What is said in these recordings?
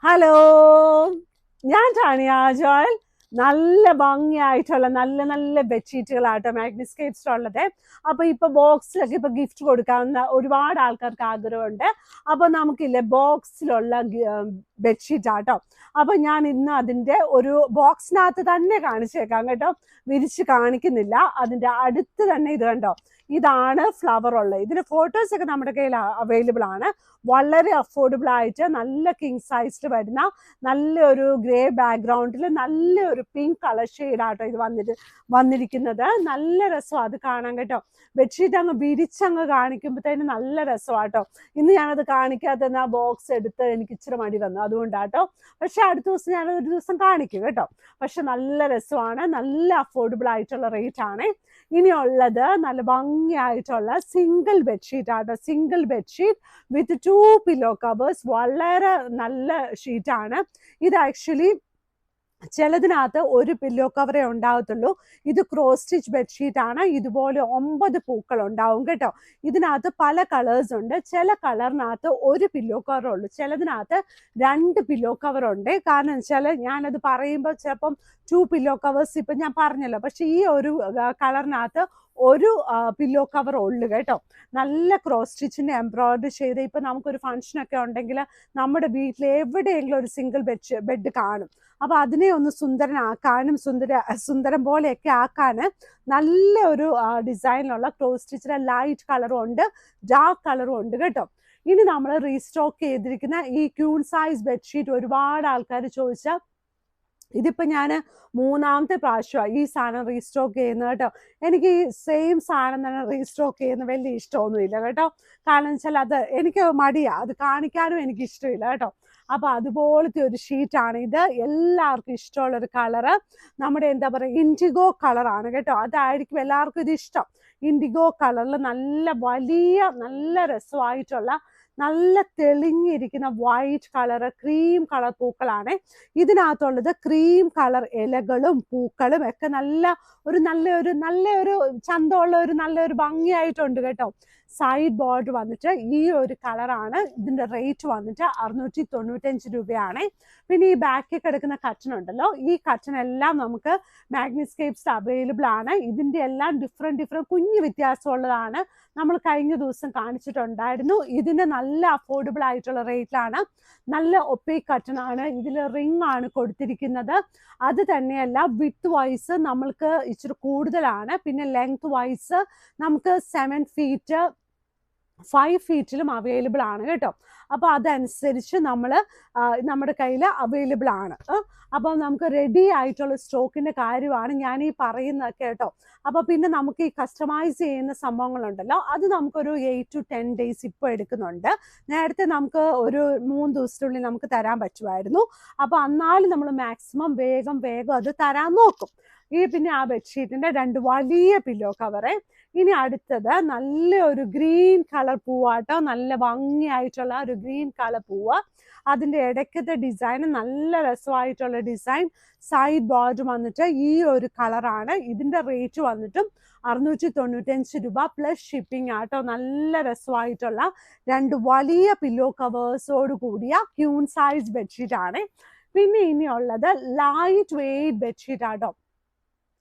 Hello, ഞാൻ Tanya Joel. നല്ല ഭംഗിയായിട്ടുള്ള നല്ല നല്ല ബെഡ്ഷീറ്റുകളാട്ടോ മാഗ്നിസ്കേപ്സ് ഉള്ളത്. അപ്പൊ ഇപ്പൊ ബോക്സിലൊക്കെ ഇപ്പൊ ഗിഫ്റ്റ് കൊടുക്കാവുന്ന ഒരുപാട് ആൾക്കാർക്ക് ആഗ്രഹമുണ്ട്. അപ്പൊ നമുക്കില്ലേ ബോക്സിലുള്ള ബെഡ്ഷീറ്റ് ആട്ടോ. അപ്പൊ ഞാൻ ഇന്ന് അതിന്റെ ഒരു ബോക്സിനകത്ത് തന്നെ കാണിച്ചേക്കാം കേട്ടോ, വിരിച്ച് കാണിക്കുന്നില്ല. അതിന്റെ അടുത്ത് തന്നെ ഇത് കണ്ടോ, ഇതാണ് ഫ്ലവർ ഉള്ളത്. ഇതിന്റെ ഫോട്ടോസ് ഒക്കെ നമ്മുടെ കയ്യിൽ അവൈലബിൾ ആണ്. വളരെ അഫോർഡബിൾ ആയിട്ട് നല്ല കിങ് സൈസിൽ വരുന്ന നല്ലൊരു ഗ്രേ ബാക്ക്ഗ്രൗണ്ടിൽ നല്ലൊരു പിങ്ക് കളർ ഷെയ്ഡാട്ടോ ഇത് വന്നിരിക്കുന്നത്. നല്ല രസമാണ് അത് കാണാൻ കേട്ടോ. ബെഡ്ഷീറ്റ് അങ്ങ് വിരിച്ചങ്ങ് കാണിക്കുമ്പോഴത്തേന് നല്ല രസമാട്ടോ. ഇന്ന് ഞാനത് കാണിക്കാതെ ആ ബോക്സ് എടുത്ത് എനിക്ക് ഇച്ചിരി മടി വന്നു, അതുകൊണ്ടാട്ടോ. പക്ഷെ അടുത്ത ദിവസം ഞാൻ ഒരു ദിവസം കാണിക്കും കേട്ടോ. പക്ഷെ നല്ല രസമാണ്, നല്ല അഫോർഡബിൾ ആയിട്ടുള്ള റേറ്റ് ആണ്. ഇനിയുള്ളത് നല്ല ഭംഗിയായിട്ടുള്ള സിംഗിൾ ബെഡ്ഷീറ്റ് ആട്ടോ. സിംഗിൾ ബെഡ്ഷീറ്റ് വിത്ത് 2 പില്ലോ കവേഴ്സ്. വളരെ നല്ല ഷീറ്റാണ് ഇത്. ആക്ച്വലി ചിലതിനകത്ത് ഒരു പില്ലോ കവറേ ഉണ്ടാകത്തുള്ളൂ. ഇത് ക്രോസ് സ്റ്റിച്ച് ബെഡ്ഷീറ്റ് ആണ്. ഇതുപോലെ 9 പൂക്കൾ ഉണ്ടാവും കേട്ടോ. ഇതിനകത്ത് പല കളേഴ്സ് ഉണ്ട്. ചില കളറിനകത്ത് ഒരു പില്ലോ കവർ ഉള്ളൂ, ചിലതിനകത്ത് 2 പില്ലോ കവർ ഉണ്ട്. കാരണം വെച്ചാൽ ഞാനത് പറയുമ്പോൾ ചിലപ്പം 2 പില്ലോ കവേഴ്സ് ഇപ്പം ഞാൻ പറഞ്ഞല്ലോ, പക്ഷെ ഈ ഒരു കളറിനകത്ത് ഒരു പില്ലോ കവർ ഉള്ളു കേട്ടോ. നല്ല ക്രോസ് സ്റ്റിച്ചിന്റെ എംബ്രോയിഡറി ചെയ്ത് ഇപ്പൊ നമുക്കൊരു ഫംഗ്ഷനൊക്കെ ഉണ്ടെങ്കിൽ നമ്മുടെ വീട്ടിൽ എവിടെയെങ്കിലും ഒരു സിംഗിൾ ബെഡ് കാണും. അപ്പൊ അതിനെ ഒന്ന് സുന്ദരനാക്കാനും സുന്ദരം പോലെയൊക്കെ ആക്കാന് നല്ല ഒരു ഡിസൈനിലുള്ള ക്രോസ് സ്റ്റിച്ചിന്റെ ലൈറ്റ് കളറും ഉണ്ട്, ഡാർക്ക് കളറും ഉണ്ട് കേട്ടോ. ഇനി നമ്മൾ റീസ്റ്റോക്ക് ചെയ്തിരിക്കുന്ന ഈ ക്യൂൺ സൈസ് ബെഡ്ഷീറ്റ് ഒരുപാട് ആൾക്കാർ ചോദിച്ച, ഇതിപ്പോ ഞാൻ 3ാമത്തെ പ്രാവശ്യമാണ് ഈ സാധനം റീസ്റ്റോക്ക് ചെയ്യുന്നത് കേട്ടോ. എനിക്ക് ഈ സെയിം സാധനം തന്നെ റീസ്റ്റോക്ക് ചെയ്യുന്ന വലിയ ഇഷ്ടമൊന്നുമില്ല കേട്ടോ. കാരണം വെച്ചാൽ അത് എനിക്ക് മടിയാ, അത് കാണിക്കാനും എനിക്ക് ഇഷ്ടമില്ല കേട്ടോ. അപ്പൊ അതുപോലത്തെ ഒരു ഷീറ്റാണ് ഇത്. എല്ലാവർക്കും ഇഷ്ടമുള്ള ഒരു കളറ് നമ്മുടെ എന്താ പറയുക ഇൻഡിഗോ കളറാണ് കേട്ടോ. അതായിരിക്കും എല്ലാവർക്കും ഇത് ഇഷ്ടം. ഇൻഡിഗോ കളറിൽ നല്ല വലിയ നല്ല രസമായിട്ടുള്ള നല്ല തെളിഞ്ഞിരിക്കുന്ന വൈറ്റ് കളറ് ക്രീം കളർ പൂക്കളാണ് ഇതിനകത്തുള്ളത്. ക്രീം കളർ ഇലകളും പൂക്കളും ഒക്കെ നല്ലൊരു ചന്തമുള്ള നല്ലൊരു ഭംഗിയായിട്ടുണ്ട് കേട്ടോ. സൈഡ് ബോർഡർ വന്നിട്ട് ഈ ഒരു കളറാണ്. ഇതിന്റെ റേറ്റ് വന്നിട്ട് 695 രൂപയാണ്. പിന്നെ ഈ ബാക്കിൽ കിടക്കുന്ന കട്ടൺ ഉണ്ടല്ലോ, ഈ കട്ടൺ എല്ലാം നമുക്ക് മാഗ്നിസ്കേപ്സ് അവൈലബിൾ ആണ്. ഇതിന്റെ എല്ലാം ഡിഫറെന്റ് കുഞ്ഞു വ്യത്യാസമുള്ളതാണ്. നമ്മൾ കഴിഞ്ഞ ദിവസം കാണിച്ചിട്ടുണ്ടായിരുന്നു. ഇതിന് നല്ല അഫോർഡബിൾ ആയിട്ടുള്ള റേറ്റിലാണ്. നല്ല ഒപ്പേക്ക് കട്ടൺ ആണ്. ഇതിൽ റിംഗ് ആണ് കൊടുത്തിരിക്കുന്നത്. അത് തന്നെയല്ല വിത്ത് വൈസ് നമ്മൾക്ക് ഇച്ചിരി കൂടുതലാണ്. പിന്നെ ലെങ്ത് വൈസ് നമുക്ക് 7 ഫീറ്റ് 5 ഫീറ്റിലും അവൈലബിൾ ആണ് കേട്ടോ. അപ്പോൾ അതനുസരിച്ച് നമ്മുടെ കയ്യിൽ അവൈലബിൾ ആണ്. അപ്പോൾ നമുക്ക് റെഡി ആയിട്ടുള്ള സ്റ്റോക്കിന്റെ കാര്യമാണ് ഞാൻ ഈ പറയുന്നത് കേട്ടോ. അപ്പോൾ പിന്നെ നമുക്ക് ഈ കസ്റ്റമൈസ് ചെയ്യുന്ന സംഭവങ്ങളുണ്ടല്ലോ, അത് നമുക്കൊരു 8 to 10 ഡേയ്സ് ഇപ്പോൾ എടുക്കുന്നുണ്ട്. നേരത്തെ നമുക്ക് ഒരു 3 ദിവസത്തിനുള്ളിൽ നമുക്ക് തരാൻ പറ്റുമായിരുന്നു. അപ്പോൾ എന്നാലും നമ്മൾ മാക്സിമം വേഗം അത് തരാൻ നോക്കും. പിന്നെ ആ ബെഡ്ഷീറ്റിന്റെ 2 വലിയ പില്ലോ കവറ്. ഇനി അടുത്തത് നല്ലൊരു ഗ്രീൻ കളർ പൂവാട്ടോ. നല്ല ഭംഗിയായിട്ടുള്ള ഒരു ഗ്രീൻ കളർ പൂവ്. അതിന്റെ ഇടയ്ക്കത്തെ ഡിസൈൻ നല്ല രസമായിട്ടുള്ള ഡിസൈൻ. സൈഡ് ബോർഡർ വന്നിട്ട് ഈ ഒരു കളറാണ്. ഇതിന്റെ റേറ്റ് വന്നിട്ടും 695 രൂപ പ്ലസ് ഷിപ്പിംഗ് ആട്ടോ. നല്ല രസമായിട്ടുള്ള 2 വലിയ പില്ലോ കവേഴ്സോട് കൂടിയ ക്യൂൺ സൈസ് ബെഡ്ഷീറ്റ് ആണ്. പിന്നെ ഇനിയുള്ളത് ലൈറ്റ് വെയ്റ്റ് ബെഡ്ഷീറ്റ് ആട്ടോ.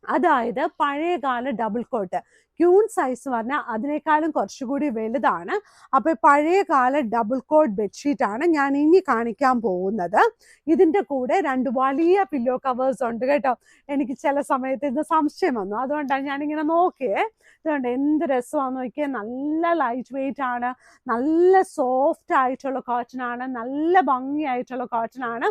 അതായത് പഴയകാല ഡബിൾ കോട്ട്. ക്യൂൺ സൈസ് പറഞ്ഞാൽ അതിനേക്കാളും കുറച്ചുകൂടി വലുതാണ്. അപ്പൊ പഴയകാല ഡബിൾ കോട്ട് ബെഡ്ഷീറ്റ് ആണ് ഞാൻ ഇനി കാണിക്കാൻ പോകുന്നത്. ഇതിന്റെ കൂടെ 2 വലിയ പില്ലോ കവേഴ്സ് ഉണ്ട് കേട്ടോ. എനിക്ക് ചില സമയത്ത് ഇത് സംശയം വന്നു, അതുകൊണ്ടാണ് ഞാനിങ്ങനെ നോക്കിയേ. ഇതുകൊണ്ട് എന്ത് രസമാണെന്ന് നോക്കിയാൽ. നല്ല ലൈറ്റ് വെയിറ്റ് ആണ്, നല്ല സോഫ്റ്റ് ആയിട്ടുള്ള കോട്ടൺ ആണ്, നല്ല ഭംഗിയായിട്ടുള്ള കോട്ടൺ ആണ്.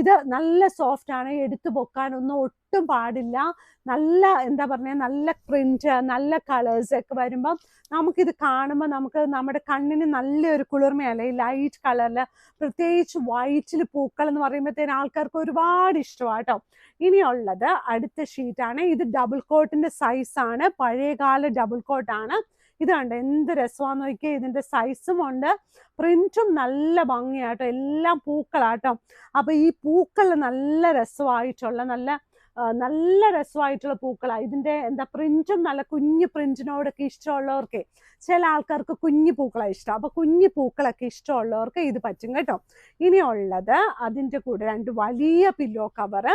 ഇത് നല്ല സോഫ്റ്റ് ആണ്, എടുത്തു പൊക്കാനൊന്നും ഒട്ടും പാടില്ല. നല്ല എന്താ പറഞ്ഞ നല്ല പ്രിന്റ് നല്ല കളേഴ്സ് ഒക്കെ വരുമ്പം നമുക്കിത് കാണുമ്പോൾ നമ്മുടെ കണ്ണിന് നല്ലൊരു കുളിർമയല്ലേ ഈ ലൈറ്റ് കളറിൽ. പ്രത്യേകിച്ച് വൈറ്റിൽ പൂക്കൾ എന്ന് പറയുമ്പോഴത്തേന് ആൾക്കാർക്ക് ഒരുപാട് ഇഷ്ടമാട്ടോ. ഇനിയുള്ളത് അടുത്ത ഷീറ്റാണ്. ഇത് ഡബിൾ കോട്ടിന്റെ സൈസാണ്, പഴയകാല ഡബിൾ കോട്ടാണ്. ഇത് കണ്ടോ എന്ത് രസമാന്ന് നോക്കിയാൽ. ഇതിന്റെ സൈസും ഉണ്ട്, പ്രിന്റും നല്ല ഭംഗിയാട്ടോ. എല്ലാം പൂക്കളാട്ടോ. അപ്പൊ ഈ പൂക്കൾ നല്ല രസമായിട്ടുള്ള നല്ല നല്ല രസമായിട്ടുള്ള പൂക്കളാണ്. ഇതിന്റെ എന്താ പ്രിന്റും നല്ല കുഞ്ഞു പ്രിന്റിനോടൊക്കെ ഇഷ്ടമുള്ളവർക്ക്, ചില ആൾക്കാർക്ക് കുഞ്ഞു പൂക്കളാണ് ഇഷ്ടം. അപ്പൊ കുഞ്ഞു പൂക്കളൊക്കെ ഇഷ്ടമുള്ളവർക്ക് ഇത് പറ്റും കേട്ടോ. ഇനിയുള്ളത് അതിന്റെ കൂടെ 2 വലിയ പില്ലോ കവർ.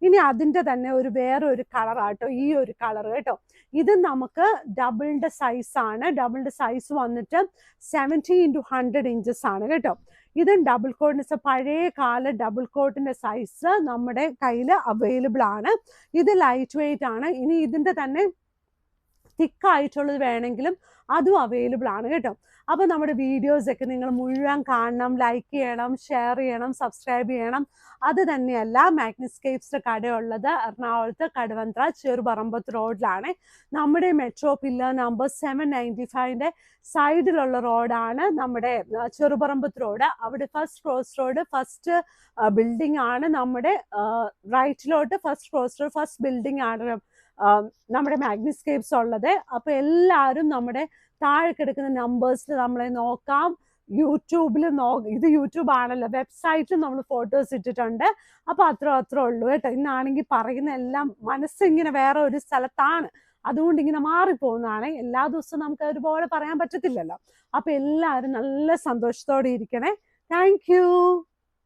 ഇനി അതിന്റെ തന്നെ വേറൊരു കളറാട്ടോ ഈ ഒരു കളർ കേട്ടോ. ഇത് നമുക്ക് ഡബിളിന്റെ സൈസ് ആണ്. ഡബിളിന്റെ സൈസ് വന്നിട്ട് 70x100 ഇഞ്ചസ് ആണ് കേട്ടോ. ഇതും ഡബിൾ കോട്ടിന് പഴയ കാല ഡബിൾ കോട്ടിന്റെ സൈസ് നമ്മുടെ കയ്യിൽ അവൈലബിൾ ആണ്. ഇത് ലൈറ്റ് വെയിറ്റ് ആണ്. ഇനി ഇതിന്റെ തന്നെ തിക്കായിട്ടുള്ളത് വേണമെങ്കിലും അതും അവൈലബിൾ ആണ് കേട്ടോ. അപ്പൊ നമ്മുടെ വീഡിയോസ് ഒക്കെ നിങ്ങൾ മുഴുവൻ കാണണം, ലൈക്ക് ചെയ്യണം, ഷെയർ ചെയ്യണം, സബ്സ്ക്രൈബ് ചെയ്യണം. അത് തന്നെയല്ല, മാഗ്നിസ്കേപ്സിന്റെ കടയുള്ളത് എറണാകുളത്ത് കടവന്ത്ര ചെറുപറമ്പത്ത് റോഡിലാണ്. നമ്മുടെ മെട്രോ പില്ലർ നമ്പർ 795ന്റെ സൈഡിലുള്ള റോഡാണ് നമ്മുടെ ചെറുപറമ്പത്ത് റോഡ്. അവിടെ first cross road, first building ആണ് നമ്മുടെ റൈറ്റിലോട്ട്. First cross road, first building ആണ് നമ്മുടെ മാഗ്നിസ്കേപ്സ് ഉള്ളത്. അപ്പൊ എല്ലാവരും നമ്മുടെ താഴെ കിടക്കുന്ന നമ്പേഴ്സിൽ നമ്മളെ നോക്കാം. യൂട്യൂബിൽ ഇത് യൂട്യൂബ് ആണല്ലോ, വെബ്സൈറ്റിൽ നമ്മൾ ഫോട്ടോസ് ഇട്ടിട്ടുണ്ട്. അപ്പൊ അത്രേ ഉള്ളൂ കേട്ടോ. ഇന്നാണെങ്കിൽ പറയുന്ന എല്ലാം മനസ്സിങ്ങനെ വേറെ ഒരു സ്ഥലത്താണ്, അതുകൊണ്ട് ഇങ്ങനെ മാറിപ്പോകുന്നതാണ്. എല്ലാ ദിവസവും നമുക്ക് ഒരുപോലെ പറയാൻ പറ്റത്തില്ലല്ലോ. അപ്പൊ എല്ലാവരും നല്ല സന്തോഷത്തോടെ ഇരിക്കണേ. Thank you.